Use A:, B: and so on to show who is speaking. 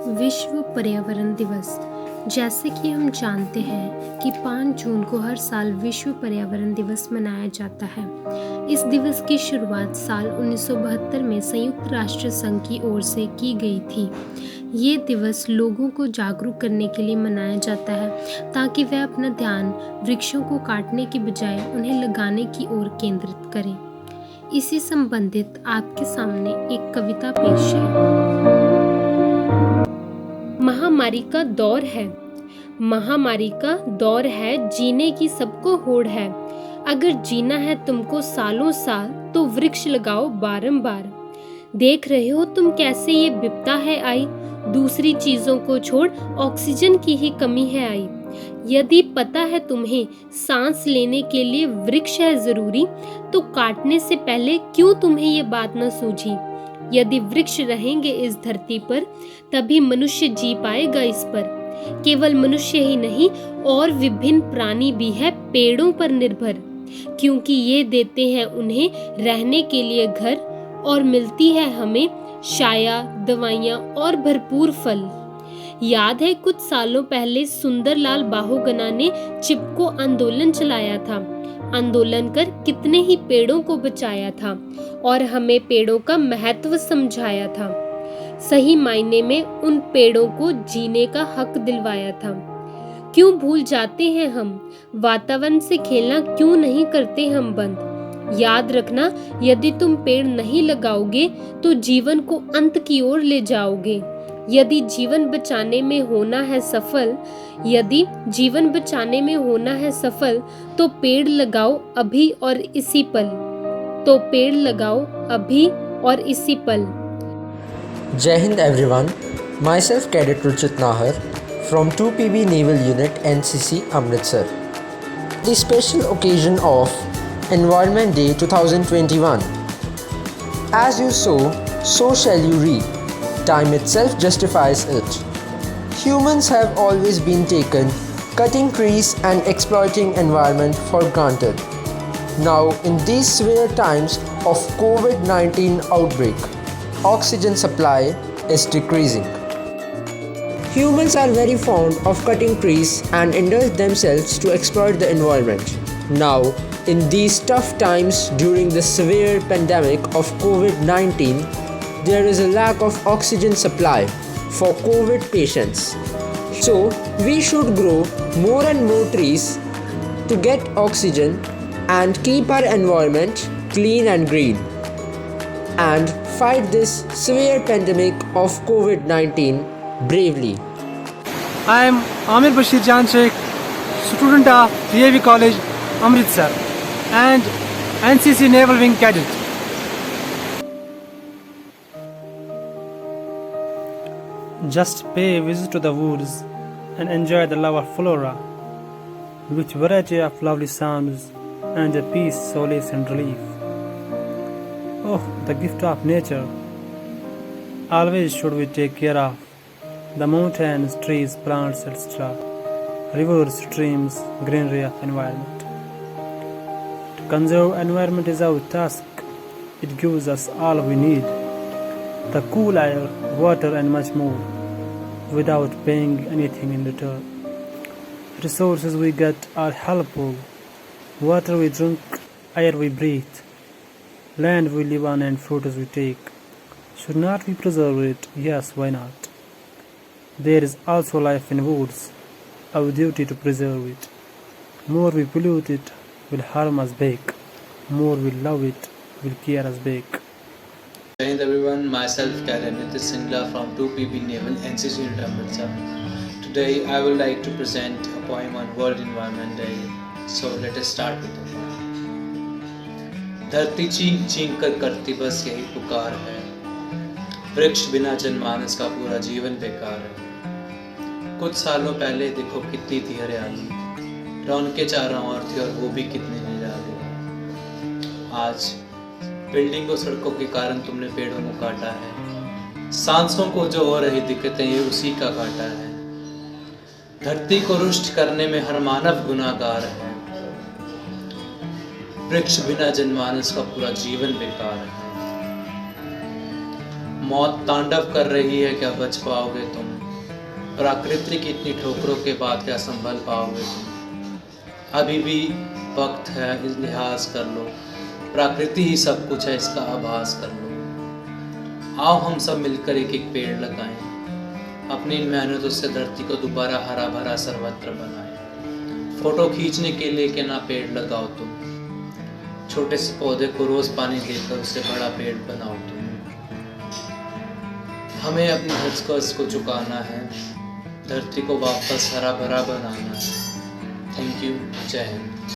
A: विश्व पर्यावरण दिवस। जैसे कि हम जानते हैं कि 5 जून को हर साल विश्व पर्यावरण दिवस मनाया जाता है। इस दिवस की शुरुआत साल 1972 में संयुक्त राष्ट्र संघ की ओर से की गई थी। ये दिवस लोगों को जागरूक करने के लिए मनाया जाता है ताकि वे अपना ध्यान वृक्षों को काटने की बजाय उन्हें लगाने की ओर केंद्रित करें। इसी संबंधित आपके सामने एक कविता पेश है। महामारी का दौर है, महामारी का दौर है, जीने की सबको होड़ है। अगर जीना है तुमको सालों साल तो वृक्ष लगाओ बारंबार। देख रहे हो तुम कैसे ये विपदा है आई, दूसरी चीजों को छोड़ ऑक्सीजन की ही कमी है आई। यदि पता है तुम्हें सांस लेने के लिए वृक्ष है जरूरी, तो काटने से पहले क्यों तुम्हें ये बात न सूझी। यदि वृक्ष रहेंगे इस धरती पर तभी मनुष्य जी पाएगा इस पर। केवल मनुष्य ही नहीं और विभिन्न प्राणी भी है पेड़ों पर निर्भर, क्योंकि ये देते हैं उन्हें रहने के लिए घर और मिलती है हमें छाया, दवाइयाँ और भरपूर फल। याद है कुछ सालों पहले सुंदरलाल बाहुगना ने चिपको आंदोलन चलाया था। आंदोलन कर कितने ही पेड़ों को बचाया था और हमें पेड़ों का महत्व समझाया था। सही मायने में उन पेड़ों को जीने का हक दिलवाया था। क्यों भूल जाते हैं हम, वातावरण से खेलना क्यों नहीं करते हम बंद। याद रखना, यदि तुम पेड़ नहीं लगाओगे तो जीवन को अंत की ओर ले जाओगे। यदि जीवन बचाने में होना है सफल, यदि जीवन बचाने में होना है सफल, तो पेड़ लगाओ अभी और इसी पल, तो पेड़ लगाओ अभी और इसी पल।
B: Jai Hind everyone, myself Cadet Ruchit Nahar from 2PB Naval Unit NCC Amritsar. The special occasion of Environment Day 2021. As you sow, so shall you reap. Time itself justifies it. Humans have always been taken cutting trees and exploiting environment for granted. Now in these severe times of COVID-19 outbreak, oxygen supply is decreasing. Humans are very fond of cutting trees and indulge themselves to exploit the environment. Now, in these tough times during the severe pandemic of COVID-19, there is a lack of oxygen supply for COVID patients. So, we should grow more and more trees to get oxygen and keep our environment clean and green, and fight this severe pandemic of COVID-19 bravely.
C: I am Amir Bashir Jan Sheikh, student of DAV College, Amritsar, and NCC Naval Wing Cadet. Just pay a visit to the woods and enjoy the love of flora, with variety of lovely sounds and a peace, solace and relief. Oh, the gift of nature. Always should we take care of the mountains, trees, plants, etc., rivers, streams, greenery of environment. To conserve environment is our task. It gives us all we need, the cool air, water and much more, without paying anything in return. Resources we get are helpful. Water we drink, air we breathe, land we live on and fruit we take. Should not we preserve it? Yes, why not? There is also life in woods, our duty to preserve it. More we pollute it, will harm us back. More we love it, will care us back.
D: Jai Hind everyone, myself Cadet Nitish Singla from 2PB Naval NCC Unit Amritsar. Today I would like to present a poem on World Environment Day. So let us start with the poem. धरती चीख चीख कर करती बस यही पुकार है, वृक्ष बिना जनमानस का पूरा जीवन बेकार है। कुछ सालों पहले देखो कितनी थी हरियाली, रौनकें चारों ओर थी और वो भी कितनी निराली। आज बिल्डिंगों सड़कों के कारण तुमने पेड़ों को काटा है, सांसों को जो हो रही दिक्कतें ये उसी का काटा है। धरती को रुष्ट करने में हर मानव गुनाहगार है, वृक्ष बिना जनमानस का पूरा जीवन बेकार है। मौत तांडव कर रही है, क्या बच पाओगे तुम, प्राकृतिक इतनी ठोकरों के बाद क्या संभल पाओगे तुम? अभी भी वक्त है, लिहाज कर लो, प्रकृति ही सब कुछ है, इसका आभास कर लो। आओ हम सब मिलकर एक एक पेड़ लगाएं, अपनी इन मेहनतों से धरती को दोबारा हरा भरा सर्वत्र बनाएं। फोटो खींचने के लिए कि ना पेड़ लगाओ तुम, छोटे से पौधे को रोज पानी देकर उसे बड़ा पेड़ बनाओ तुम। हमें अपनी हंस को चुकाना है, धरती को वापस हरा भरा बनाना है। Thank you. जय हिंद।